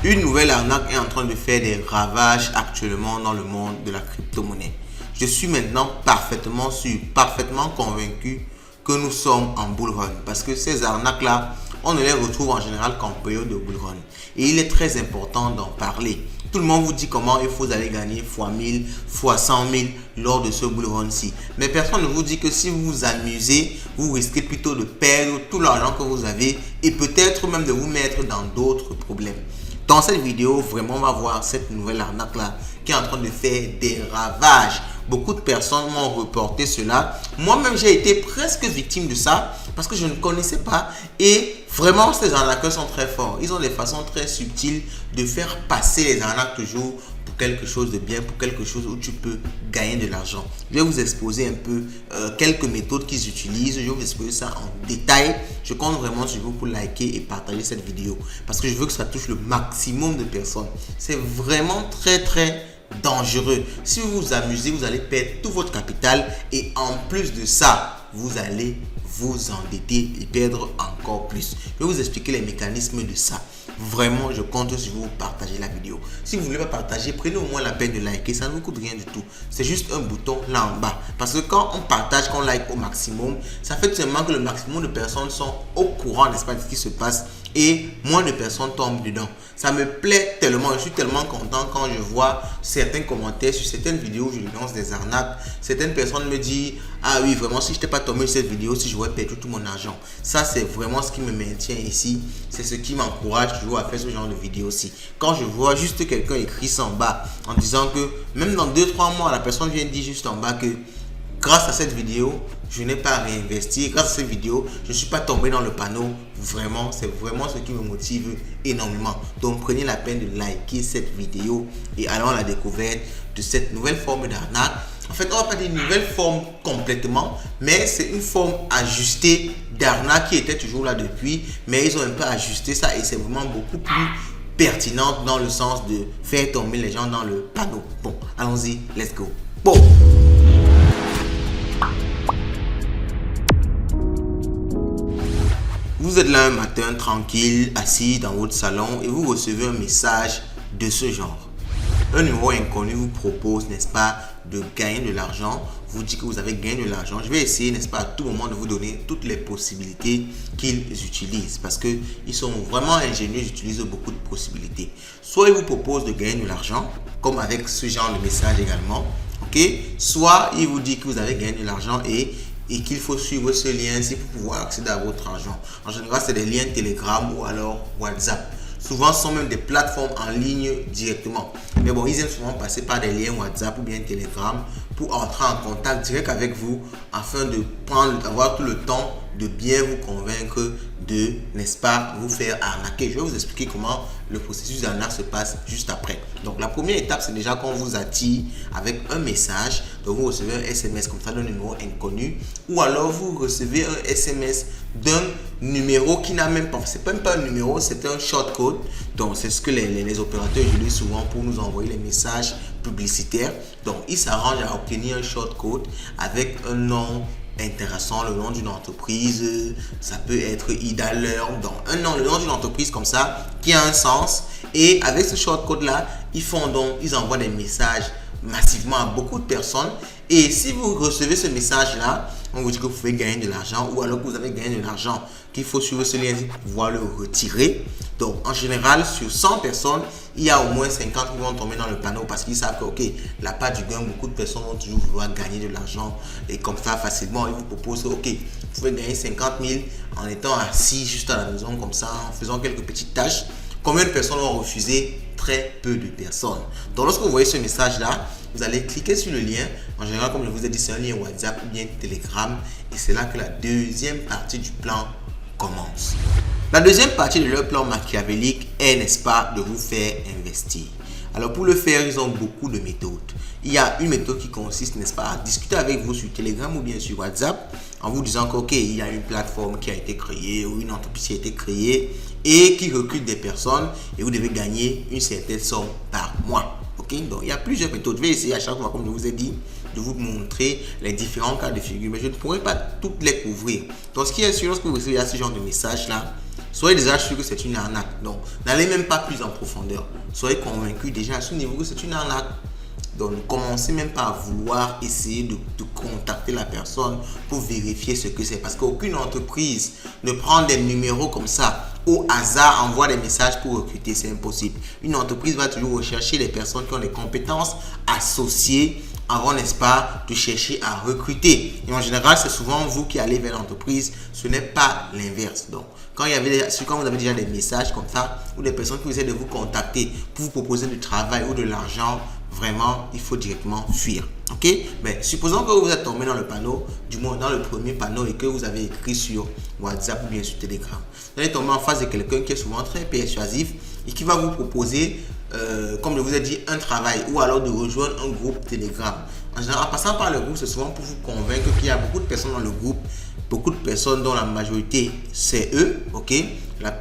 Une nouvelle arnaque est en train de faire des ravages actuellement dans le monde de la crypto-monnaie. Je suis maintenant parfaitement sûr, parfaitement convaincu que nous sommes en bull run parce que ces arnaques-là, on ne les retrouve en général qu'en période de bull run. Et il est très important d'en parler. Tout le monde vous dit comment il faut aller gagner fois 1000, fois 100 000 lors de ce bull run-ci. Mais personne ne vous dit que si vous vous amusez, vous risquez plutôt de perdre tout l'argent que vous avez et peut-être même de vous mettre dans d'autres problèmes. Dans cette vidéo, vraiment, on va voir cette nouvelle arnaque-là qui est en train de faire des ravages. Beaucoup de personnes m'ont reporté cela. Moi-même, j'ai été presque victime de ça parce que je ne connaissais pas. Et vraiment, ces arnaqueurs sont très forts. Ils ont des façons très subtiles de faire passer les arnaques toujours pour quelque chose de bien, pour quelque chose où tu peux gagner de l'argent. Je vais vous exposer un peu quelques méthodes qu'ils utilisent. Je vais vous exposer ça en détail. Je compte vraiment sur vous pour liker et partager cette vidéo parce que je veux que ça touche le maximum de personnes. C'est vraiment très dangereux. Si vous vous amusez, vous allez perdre tout votre capital et en plus de ça, vous allez vous endetter et perdre encore plus. Je vais vous expliquer les mécanismes de ça. Vraiment, je compte sur vous pour partager la vidéo. Si vous ne voulez pas partager, prenez au moins la peine de liker. Ça ne vous coûte rien du tout. C'est juste un bouton là en bas. Parce que quand on partage, qu'on like au maximum, ça fait tout simplement que le maximum de personnes sont au courant, n'est-ce pas, de ce qui se passe. Et moins de personnes tombent dedans. Ça me plaît tellement, je suis tellement content quand je vois certains commentaires sur certaines vidéos où je lance des arnaques. Certaines personnes me disent, ah oui, vraiment, si je n'étais pas tombé sur cette vidéo, si j'aurais perdu tout mon argent. Ça, c'est vraiment ce qui me maintient ici. C'est ce qui m'encourage toujours à faire ce genre de vidéo aussi. Quand je vois juste quelqu'un écrit ça en bas en disant que même dans 2-3 mois, la personne vient dire juste en bas que grâce à cette vidéo, je n'ai pas réinvesti. Grâce à cette vidéo, je ne suis pas tombé dans le panneau. Vraiment, c'est vraiment ce qui me motive énormément. Donc, prenez la peine de liker cette vidéo et allons à la découverte de cette nouvelle forme d'arnaque. En fait, on va pas dire une nouvelle forme complètement, mais c'est une forme ajustée d'arnaque qui était toujours là depuis. Mais ils ont un peu ajusté ça et c'est vraiment beaucoup plus pertinent dans le sens de faire tomber les gens dans le panneau. Bon, allons-y, let's go. Bon. Vous êtes là un matin tranquille, assis dans votre salon et vous recevez un message de ce genre. Un numéro inconnu vous propose, n'est-ce pas, de gagner de l'argent, vous dit que vous avez gagné de l'argent. Je vais essayer, n'est-ce pas, à tout moment de vous donner toutes les possibilités qu'ils utilisent parce qu'ils sont vraiment ingénieux, ils utilisent beaucoup de possibilités. Soit ils vous proposent de gagner de l'argent, comme avec ce genre de message également, ok? Soit ils vous disent que vous avez gagné de l'argent et qu'il faut suivre ce lien-ci pour pouvoir accéder à votre argent. En général, c'est des liens Telegram ou alors WhatsApp. Souvent, ce sont même des plateformes en ligne directement. Mais bon, ils aiment souvent passer par des liens WhatsApp ou bien Telegram pour entrer en contact direct avec vous afin d'avoir tout le temps de bien vous convaincre de, n'est-ce pas, vous faire arnaquer. Je vais vous expliquer comment le processus d'arnaque se passe juste après. Donc, la première étape, c'est déjà qu'on vous attire avec un message. Donc, vous recevez un SMS comme ça d'un numéro inconnu ou alors vous recevez un SMS d'un numéro qui n'a même pas, c'est même pas un numéro, c'est un shortcode. Donc, c'est ce que les opérateurs utilisent souvent pour nous envoyer les messages publicitaires. Donc, ils s'arrangent à obtenir un shortcode avec un nom intéressant, le nom d'une entreprise, ça peut être Idaler, donc le nom d'une entreprise comme ça qui a un sens. Et avec ce shortcode là, ils envoient des messages massivement à beaucoup de personnes. Et si vous recevez ce message là, on vous dit que vous pouvez gagner de l'argent ou alors que vous avez gagné de l'argent, qu'il faut suivre ce lien pour pouvoir le retirer. Donc en général, sur 100 personnes, il y a au moins 50 qui vont tomber dans le panneau parce qu'ils savent que ok, la part du gain, beaucoup de personnes vont toujours vouloir gagner de l'argent et comme ça facilement, ils vous proposent ok, vous pouvez gagner 50 000 en étant assis juste à la maison comme ça, en faisant quelques petites tâches. Combien de personnes vont refuser? Très peu de personnes. Donc lorsque vous voyez ce message là, vous allez cliquer sur le lien. En général, comme je vous ai dit, c'est un lien WhatsApp ou bien Telegram et c'est là que la deuxième partie du plan commence. La deuxième partie de leur plan machiavélique est, n'est-ce pas, de vous faire investir. Alors pour le faire, ils ont beaucoup de méthodes. Il y a une méthode qui consiste, n'est-ce pas, à discuter avec vous sur Telegram ou bien sur WhatsApp en vous disant qu'ok, il y a une plateforme qui a été créée ou une entreprise qui a été créée et qui recrute des personnes et vous devez gagner une certaine somme par mois. Ok, donc il y a plusieurs méthodes. Je vais essayer à chaque fois, comme je vous ai dit, de vous montrer les différents cas de figure, mais je ne pourrai pas toutes les couvrir. Donc ce qui est sûr, lorsque vous recevez ce genre de message là, soyez déjà sûr que c'est une arnaque. Donc, n'allez même pas plus en profondeur. Soyez convaincu déjà à ce niveau que c'est une arnaque. Donc, ne commencez même pas à vouloir essayer de contacter la personne pour vérifier ce que c'est. Parce qu'aucune entreprise ne prend des numéros comme ça au hasard, envoie des messages pour recruter. C'est impossible. Une entreprise va toujours rechercher les personnes qui ont des compétences associées avant, n'est-ce pas, de chercher à recruter. Et en général, c'est souvent vous qui allez vers l'entreprise. Ce n'est pas l'inverse. Donc, quand vous avez déjà des messages comme ça, ou des personnes qui essaient de vous contacter pour vous proposer du travail ou de l'argent, vraiment, il faut directement fuir. Ok? Mais supposons que vous êtes tombé dans le panneau, du moins dans le premier panneau, et que vous avez écrit sur WhatsApp ou bien sur Telegram. Vous allez tomber en face de quelqu'un qui est souvent très persuasif et qui va vous proposer, comme je vous ai dit, un travail ou alors de rejoindre un groupe Telegram. En général, en passant par le groupe, c'est souvent pour vous convaincre qu'il y a beaucoup de personnes dans le groupe, beaucoup de personnes dont la majorité c'est eux, ok?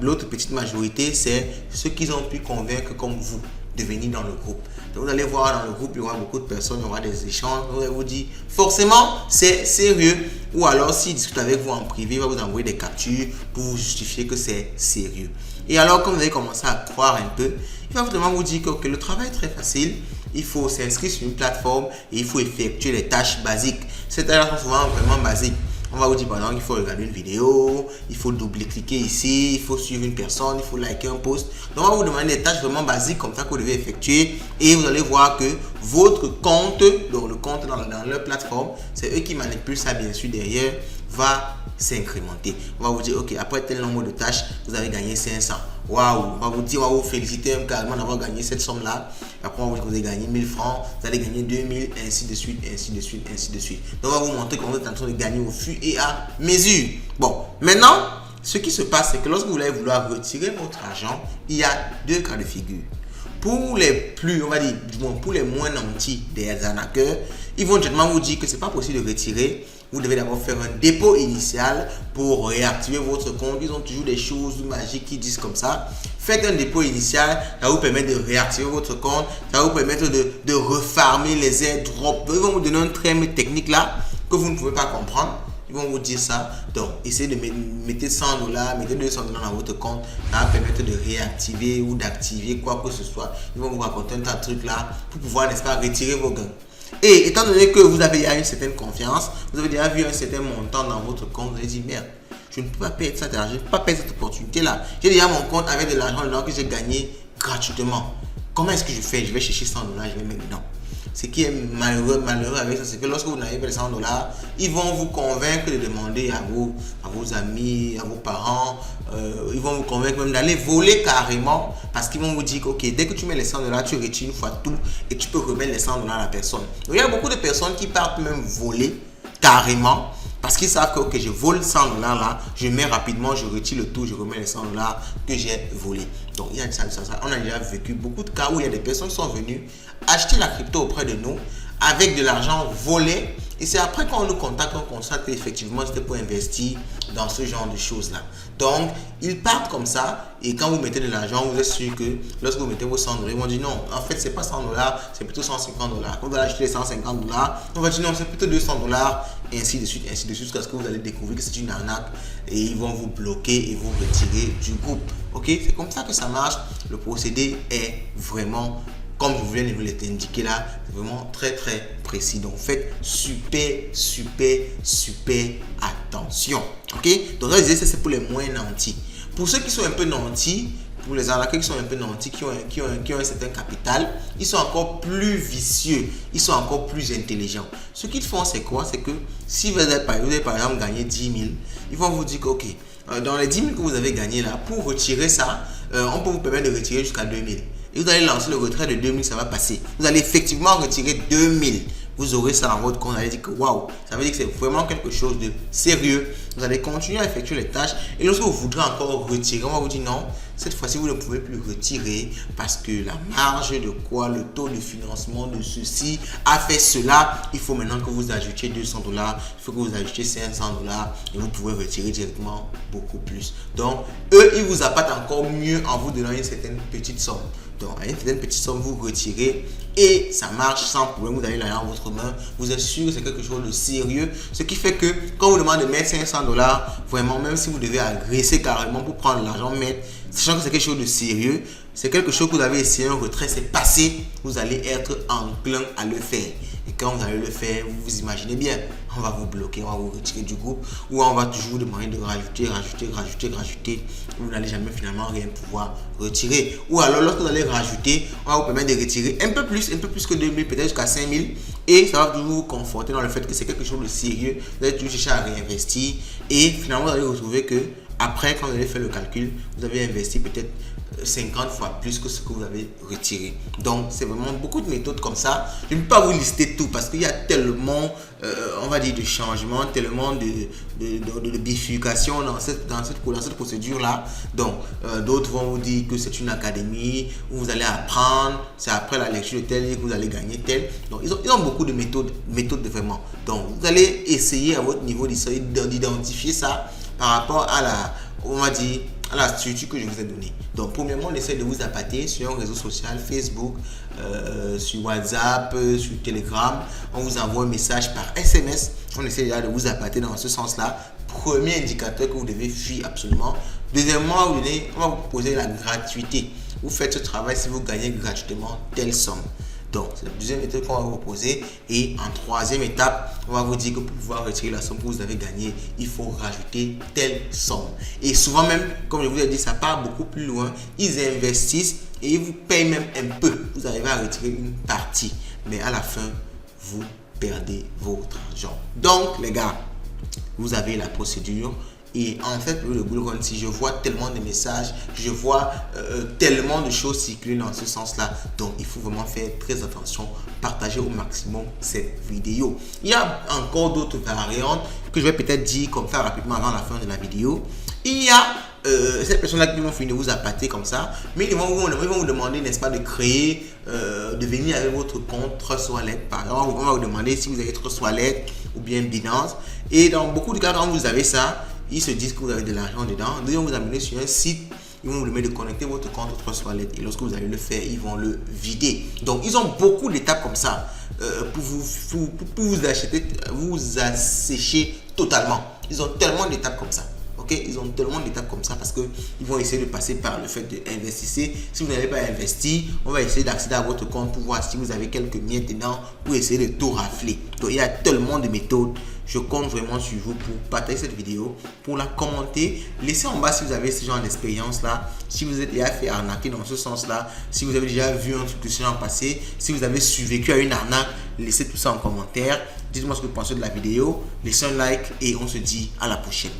L'autre petite majorité c'est ceux qu'ils ont pu convaincre comme vous de venir dans le groupe. Donc vous allez voir dans le groupe, il y aura beaucoup de personnes, il y aura des échanges. Vous allez vous dire, forcément, c'est sérieux. Ou alors, s'il discute avec vous en privé, il va vous envoyer des captures pour vous justifier que c'est sérieux. Et alors, quand vous allez commencer à croire un peu, il va vraiment vous dire que le travail est très facile. Il faut s'inscrire sur une plateforme et il faut effectuer les tâches basiques. Ces tâches sont souvent vraiment basiques. On va vous dire par exemple qu'il faut regarder une vidéo, il faut double-cliquer ici, il faut suivre une personne, il faut liker un post. Donc on va vous demander des tâches vraiment basiques comme ça que vous devez effectuer et vous allez voir que votre compte, donc le compte dans leur plateforme, c'est eux qui manipulent ça bien sûr derrière, va s'incrémenter. On va vous dire ok, après tel nombre de tâches, vous avez gagné 500. Waouh, on va vous dire, on va vous féliciter carrément d'avoir gagné cette somme-là. Après, on va vous dire que vous avez gagné 1000 francs, vous allez gagner 2000, ainsi de suite, ainsi de suite, ainsi de suite. Donc, on va vous montrer comment vous êtes en train de gagner au fur et à mesure. Bon, maintenant, ce qui se passe, c'est que lorsque vous allez vouloir retirer votre argent, il y a deux cas de figure. Pour les plus, on va dire, pour les moins nantis des arnaqueurs, ils vont directement vous dire que ce n'est pas possible de retirer. Vous devez d'abord faire un dépôt initial pour réactiver votre compte. Ils ont toujours des choses magiques qui disent comme ça. Faites un dépôt initial, ça va vous permettre de réactiver votre compte. Ça va vous permettre de refarmer les airdrops. Ils vont vous donner un terme technique là que vous ne pouvez pas comprendre. Ils vont vous dire ça. Donc, essayez de mettre 100 $, mettez 200 $ dans votre compte. Ça va permettre de réactiver ou d'activer quoi que ce soit. Ils vont vous raconter un tas de trucs là pour pouvoir, n'est-ce pas, retirer vos gains. Et étant donné que vous avez déjà une certaine confiance, vous avez déjà vu un certain montant dans votre compte, vous allez dire merde, je ne peux pas perdre ça, je ne peux pas perdre cette opportunité là. J'ai déjà mon compte avec de l'argent dedans que j'ai gagné gratuitement. Comment est-ce que je fais? Je vais chercher 100 $, je vais mettre dedans. Ce qui est malheureux avec ça, c'est que lorsque vous n'avez pas les 100 $, ils vont vous convaincre de demander à vos amis, à vos parents, ils vont vous convaincre même d'aller voler carrément parce qu'ils vont vous dire que ok, dès que tu mets les 100 $, tu retires une fois tout et tu peux remettre les 100 $ à la personne. Donc, il y a beaucoup de personnes qui partent même voler carrément parce qu'ils savent que ok, je vole 100 $ là, je mets rapidement, je retire le tout, je remets les 100 $ que j'ai volé. Donc il y a ça. On a déjà vécu beaucoup de cas où il y a des personnes qui sont venues acheter la crypto auprès de nous avec de l'argent volé. Et c'est après qu'on nous contacte, on constate qu'effectivement c'était pour investir dans ce genre de choses là. Donc ils partent comme ça et quand vous mettez de l'argent, vous êtes sûr que lorsque vous mettez vos 100 $, ils vont dire non, en fait c'est pas 100 $, c'est plutôt 150 $. Quand vous allez acheter les 150 $, on va dire non, c'est plutôt 200 $, et ainsi de suite, jusqu'à ce que vous allez découvrir que c'est une arnaque et ils vont vous bloquer et vous retirer du groupe. Ok, c'est comme ça que ça marche. Le procédé est vraiment, comme je viens de vous l'indiquer là, c'est vraiment très précis. Donc faites super attention. Ok, donc là je disais c'est pour les moins nantis. Pour ceux qui sont un peu nantis, pour les arnaqueurs qui sont un peu nantis, qui ont un certain capital, ils sont encore plus vicieux, ils sont encore plus intelligents. Ce qu'ils font, c'est quoi? C'est que si vous avez par exemple gagné 10 000, ils vont vous dire que ok, dans les 10 000 que vous avez gagné là, pour retirer ça, on peut vous permettre de retirer jusqu'à 2 000. Et vous allez lancer le retrait de 2 000, ça va passer. Vous allez effectivement retirer 2 000. Vous aurez ça dans votre compte. Vous allez dire que waouh, ça veut dire que c'est vraiment quelque chose de sérieux. Vous allez continuer à effectuer les tâches. Et lorsque vous voudrez encore retirer, on va vous dire non, cette fois-ci, vous ne pouvez plus retirer parce que la marge de quoi, le taux de financement de ceci a fait cela. Il faut maintenant que vous ajoutiez $200, il faut que vous ajoutiez $500 et vous pouvez retirer directement beaucoup plus. Donc, eux, ils vous appâtent encore mieux en vous donnant une certaine petite somme. Donc, à une certaine petite somme, vous retirez et ça marche sans problème. Vous avez l'argent dans votre main. Vous êtes sûr que c'est quelque chose de sérieux. Ce qui fait que quand on vous demande de mettre $500, vraiment, même si vous devez agresser carrément pour prendre l'argent, mais sachant que c'est quelque chose de sérieux, c'est quelque chose que vous avez essayé, un retrait, c'est passé, vous allez être enclin à le faire. Et quand vous allez le faire, vous vous imaginez bien, on va vous bloquer, on va vous retirer du groupe, ou on va toujours vous demander de rajouter. Vous n'allez jamais finalement rien pouvoir retirer. Ou alors, lorsque vous allez rajouter, on va vous permettre de retirer un peu plus que 2000, peut-être jusqu'à 5000. Et ça va toujours vous conforter dans le fait que c'est quelque chose de sérieux. Vous allez toujours chercher à réinvestir. Et finalement, vous allez retrouver que après, quand vous allez faire le calcul, vous avez investi peut-être 50 fois plus que ce que vous avez retiré. Donc, c'est vraiment beaucoup de méthodes comme ça. Je ne peux pas vous lister tout parce qu'il y a tellement, on va dire, de changements, tellement de bifurcation dans cette procédure-là. Donc, d'autres vont vous dire que c'est une académie où vous allez apprendre, c'est après la lecture de tel livre que vous allez gagner tel. Donc, ils ont beaucoup de méthodes de vraiment. Donc, vous allez essayer à votre niveau d'identifier ça par rapport à la structure que je vous ai donnée. Donc, premièrement, on essaie de vous appâter sur un réseau social, Facebook, sur WhatsApp, sur Telegram. On vous envoie un message par SMS. On essaie déjà de vous appâter dans ce sens-là. Premier indicateur que vous devez fuir absolument. Deuxièmement, on va vous proposer la gratuité. Vous faites ce travail si vous gagnez gratuitement telle somme. Donc, c'est la deuxième étape qu'on va vous proposer. Et en troisième étape, on va vous dire que pour pouvoir retirer la somme que vous avez gagnée, il faut rajouter telle somme. Et souvent même, comme je vous ai dit, ça part beaucoup plus loin. Ils investissent et ils vous payent même un peu. Vous arrivez à retirer une partie. Mais à la fin, vous perdez votre argent. Donc, les gars, vous avez la procédure. Et en fait, le bullrun, si je vois tellement de messages, je vois tellement de choses circuler dans ce sens-là. Donc, il faut vraiment faire très attention, partager au maximum cette vidéo. Il y a encore d'autres variantes que je vais peut-être dire comme ça rapidement avant la fin de la vidéo. Il y a cette personne-là qui vont finir de vous appâter comme ça, mais ils vont vous demander, n'est-ce pas, de créer, de venir avec votre compte Trust Wallet. Par exemple, on va vous demander si vous avez Trust Wallet ou bien Binance. Et dans beaucoup de cas, quand vous avez ça, ils se disent que vous avez de l'argent dedans. Ils vont vous amener sur un site. Ils vont vous demander de connecter votre compte au Trust Wallet. Et lorsque vous allez le faire, ils vont le vider. Donc, ils ont beaucoup d'étapes comme ça pour vous assécher totalement. Ils ont tellement d'étapes comme ça. Okay? Ils ont tellement d'étapes comme ça parce qu'ils vont essayer de passer par le fait d'investir. Si vous n'avez pas investi, on va essayer d'accéder à votre compte pour voir si vous avez quelques miettes dedans pour essayer de tout rafler. Donc, il y a tellement de méthodes. Je compte vraiment sur vous pour partager cette vidéo, pour la commenter. Laissez en bas si vous avez ce genre d'expérience là, si vous êtes déjà fait arnaquer dans ce sens là, si vous avez déjà vu un truc de ce genre passé, si vous avez survécu à une arnaque, laissez tout ça en commentaire. Dites-moi ce que vous pensez de la vidéo, laissez un like et on se dit à la prochaine.